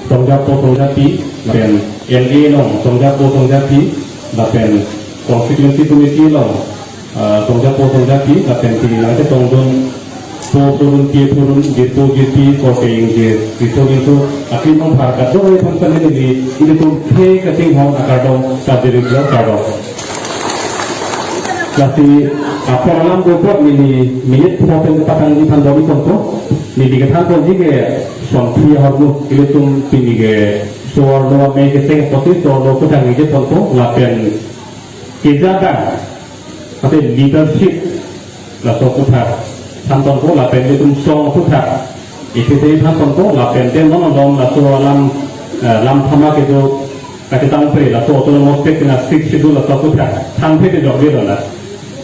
Tongjapo Tongjapiเป็น LA ลง Tongjapo Tongjapi เป็น constituency committee ลงTongjapo Tongjapi เป็นที่นั่นจะตรงดุนturun GP koting itu akhir memperkat doa itu kan ini tuh keting hong akadong kadiri beliau kadong jadi apa orang buat minit proten patang di pandori contoh ini dikatakan pun jika sompi harus ini tuh tinggi ke soal doa mereka seng posisi soal doa kita ini contoh lapen kejagaan tapi leadership lah soalท่านตอนก็หลับเป็นในตุ้มซองทุกท่าอีกทีท่านตอนก็หลับเป็นเต้นน้องน้องหลับตัวลำธรรมะกิจการตั้งเพลหลับตัวมอสเตกินาสิกชิดูหลับตัวทุกท่าทำเพลดอกเบี้ยแล้ว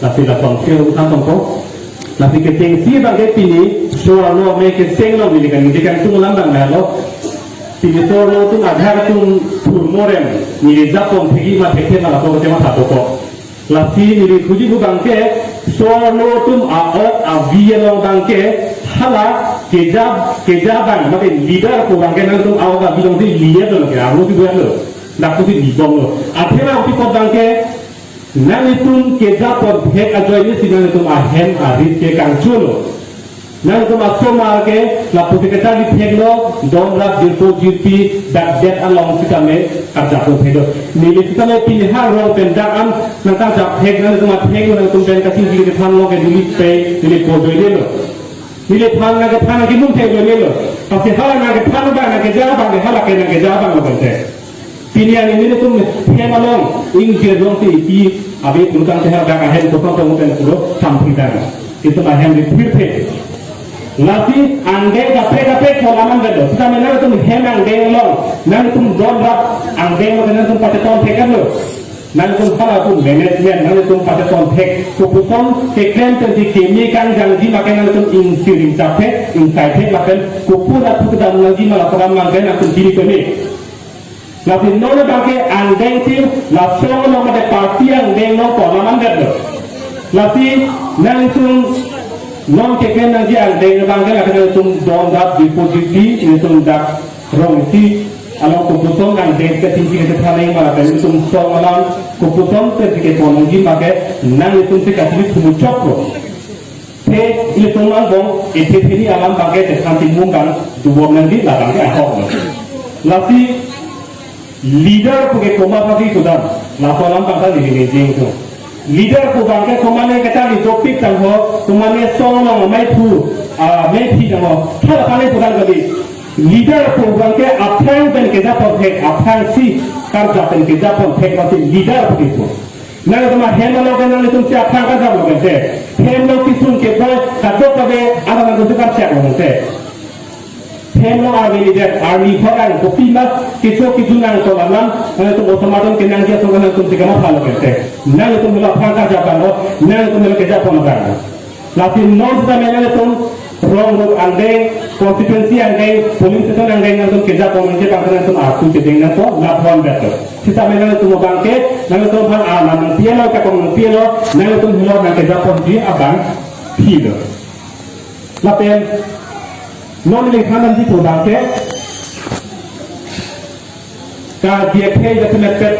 หลับที่หลับตอนเที่ยวท่านตอนก็หลับที่เก่งซีบางทีนี้ชัวร์โน้ไม่เก่งเซ็งเราดีกันดีกันตุ้งลำบางแล้วที่นี่ตัวเราตุ้งอาจจะตุ้งถูกโมเรมนี่จับตอนที่มาเทคมาหลับตัวจะมาถัดตัวหลับที่นี่คุยบุบางทีsoalnya tuh avian bangke hala kejaban macam leader ko bangke nang tuh awak bilang sih lihat loh ke aku tuh lihat loh nak tuh di bong loh akhirnya aku kau bangke nang itu kejapot hek aja ini sih nang itu ahem arit ke kangcul loh nang itu masuk malke lapu kita di hek loh donrak jirpi dat along kita me kerja pun hek loh nilai kita me pilihan rong pendaan nang kerja hek nang itu mat hek nang itu pen kasih di depan lo ke nilai kodo ini loh nilai pan nang ke pan lagi mungkin ini loh pasti hal nang ke pan nang ke jawab nang hal ke nang ke jawab lo bente pilihan ini itu hek malong ingin dong si abi tentang sehat dah ahem potong mungkin itu samping dah itu ahem di pilih nasi angdeng kape kolaman gado kita mana itu hem angdeng long nan itu donrak angdeng mana itu pada tahun tekan lo nan itu pada itu manajemen nan itu pada tahun tek keputusan tekan tentang kimi kan janji makan nan itu insirin capek insight makan kupur atau kita lagi malah orang makan atau diri kami nasi nol bangke angdeng sih langsung lo ada parti angdeng lo kolaman gado nasi nan itu non keken nanti ada yang bangga akan itu dondak di posisi itu dak rongsi alam keputusan dan dek tinggi ke paling malah itu song alam keputusan terjadi konongi maka nang itu sekali sumucok lo te itu mangkong itu ini alam bangga terkanti mungkan dua nanti lah bangga ahok lo lagi leader pakai koma pagi sudah lalu alam bangga di sini jengko leader ko bangke komane kata ni topik tang ho komane song long mai thu mai thi tang ho thala kale pudan gadi leader ko bangke apang ben ke japon thek apang si kar japen ke japon thek mati leader ko itu na tuma hema lo kan ni tum si apang ka japon ke the hema ki sun ke boy kadok kabe ada na tu kar sia ko the hema army leader army khoran ko pimas kichu nang to lam na tu otomaton ke nang dia to kan tum tiga ma phalo ke the nang itu mula pangka japan lo nang itu mula kerja pemagang tapi non sudah mengenai itu rong andeng konstitusi andeng polisi itu andeng itu kerja pemagang pangkalan itu aku sedengnya to laporan betul kita mengenai itu bangke nang itu hal aman pielo ke pielo nang itu mula nang kerja pemagang abang pielo lapen non lekanan itu bangke dia kerja semeter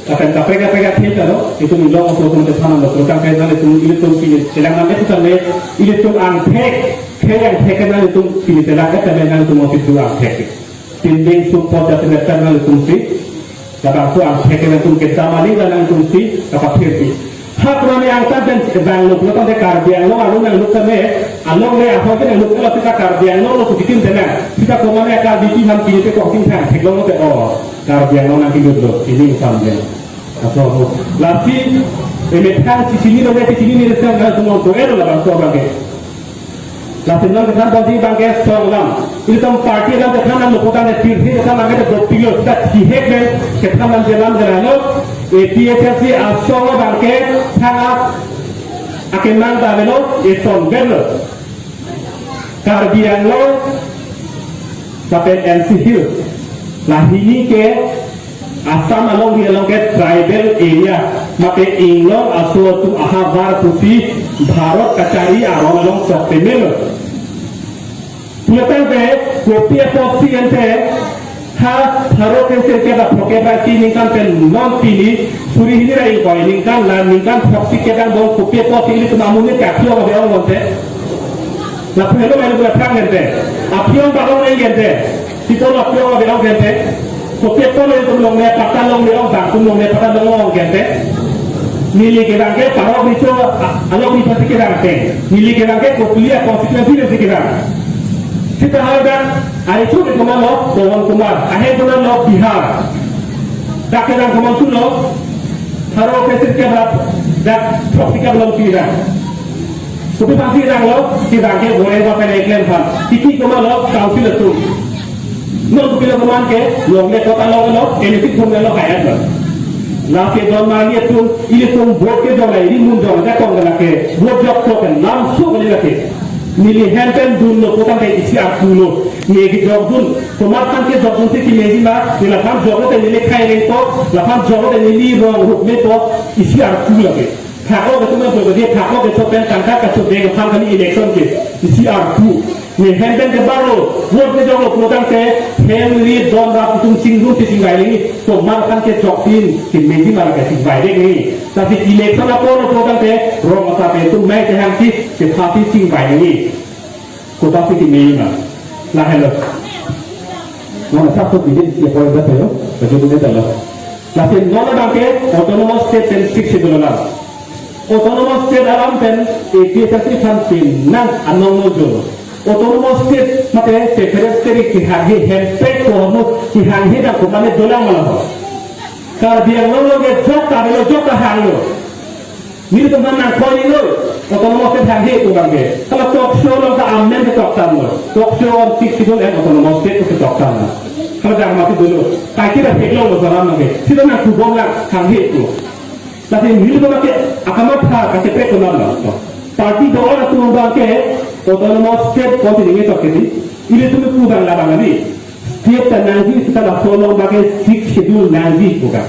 akan kapega kita lo itu nilai untuk teman lo terus kan itu pilih sedang itu sampai itu angpek yang tekan itu pilih sedang itu mau itu angpek tinding support dan tekan itu sih dapat aku angpek itu kita mali dan itu sih dapat pilih hak kami angkat dan bang lo kalau ada karbian lo alun yang lo sampai alun le apa kan lo kalau kita karbian lo bikin tenang kita kemana akan bikin ham pilih kok tinggal teklo lo te oh karbian lo nanti dulu ini sambil atau lagi emekan di sini loh di sini ni sekarang kalau semua doa lo lah bangsa bangke lagi nang kita bagi bangke soalan itu tempat parti lah kita nang lupakan tirhi kita nang kita dopilo kita dihek kan kita nang jalan jalan APSC asal bangke sangat akan nang dah lo eson belo karbian lo sampai NC Hill lah ini ke Assam along di along ke tribal area maka inglong asal tu ahabar putih Bharat kacari arong along September. Tulisan pe kopi posisi ente ha tharo ke se ke da phoke ba ki ningkan pen non pini suri hini rai ko ningkan la ningkan phoksi ke dan bol ko pe to ti tu namun ne ka thio ga ong onte la phelo mai bu thang gente apio ba ong ngai gente ti to la pio ga ong gente ko pe to le tu long ne pata long le ong ba tu long ne pata long ong gente nili ke dang ke paro bicho alo bi pati ke dang te nili ke dang ke ko kuliah konsekwensi de ke dang kita harapkan hari itu kita mau Dewan Kumar, akhir bulan lo Bihar, dah kita kemana tu lo, harus kesir keberat, dah topik belum kira. Tapi pasti kita ke boleh apa yang iklan kan, tiki kemana lo kausil itu, non kita kemana ke, lo ni kota lo, ini sih pun lo kaya lo. Nanti Don Mani itu, ini pun vote ke jauh ini mundur, dah kau nak ke, vote job token, langsung boleh nak ke. Nili henten dun lo potang ke isi akulo negi job dun tomar kan ke job dun se kimezi ma ni la kan job te nili khai ren to la kan job te nili rong rup me to isi akulo ke thako ke tuma job de thako ke to pen tangka ka to de kan kali election ke isi aku ni henten ke baro vote ke job lo potang ke henry don rap tum singdu se singai ni to mar kan ke job tin kimezi ma ke singai de ni tapi election apa lo potang ke rong asa pe tum mai te hang si ke phapi singai ni kota fikir ni na, lah hello. Mana satu bidin siapa yang dah tahu, betul betul dah. Tapi nona dangke autonomous state and six dolar. Autonomous state alam pen ekisasi fantin nang anong nojo. Autonomous state macam separate state kihahi hempek kono kihahi dah kumane dolang malah. Kalau dia ngomong ke jok kahalo. Ni tu mana kau ini lo? Autonomous state hang itu bangke. Kalau talk show lo tak amen ke talk tan lo. Talk show on six itu autonomous state ke talk tan. Kalau jangan mati dulu. Tak kira heklo lo salam bangke. Siapa nak kubong nak hang itu. Tapi ni tu bangke akamat ha kasih pek konon lo. Parti doa tu bangke autonomous state kau tidak ingat tak ini? Ini tu kubang lah bangke. Setiap tanah kita dah follow bangke six schedule nanti bukan.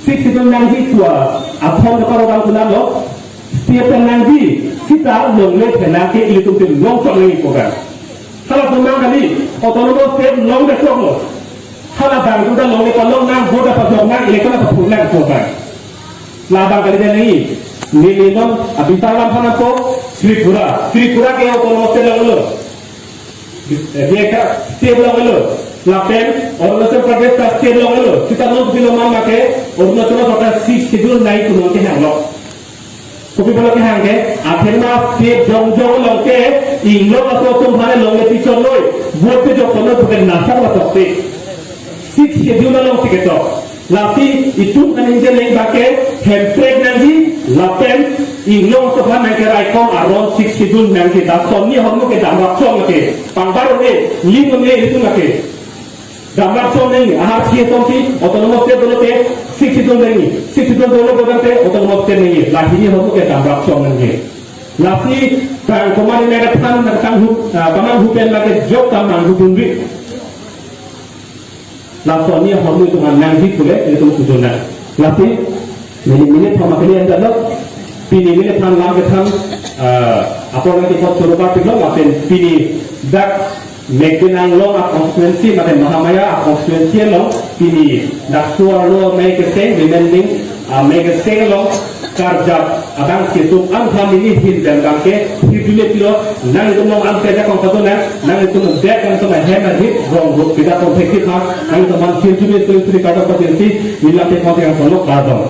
Six schedule nanti tua. Apa yang kalau kita lo? Setiap nanti kita mengelola tenaga itu tu long term ini program. Kalau pemang kali autonomous state long term lo. Kalau bang kita long ni kalau nang bodoh pasal nang elektron apa pun nang program. Labang kali ni minimum abis dalam mana tu Tripura ke autonomous state lo. Dia kan state lo. Lapen Arunachal Pradesh ka state lo. Kita long film mana ke Arunachal Pradesh six schedule naik tu nanti hang lo. Kopi bola ke hang ke akhir ma state jong lo ke inglo atau tumhare long le pichon lo vote ke jok lo bukan nasa wa tokte six schedule lo ke to lapi itu kan inje leng bake hempreg nanti lapen inglo to kan ke rai kom aron six schedule nanti da somni hormo ke damrak chong ke pangbar ne ling ne itu ke damrak chong ne ahar khie tomti autonomous state dolo ke six schedule dolo bodante autonomous state ne lahiri hormo ke damrak chong ne lapi kan kemarin mereka tan kamang hupen lagi job kamang hubungi langsung ni hormo itu kan nanti pule itu sujuna lapi minit pamakali anda lo pini minit pan lam ke tan apa lagi kau coba pikir lapi pini dak Mekenang lo a konstituensi macam Mahamaya a konstituensi lo pini dak suara lo make seng remaining make seng lo karja abang situ am family hit dan bangke hidule pilo nang itu mau am kerja kau nang itu mau dek kan sama hammer hit wrong road kita konflik kita nang itu man hidule itu kata potensi nilai kau yang solo kardon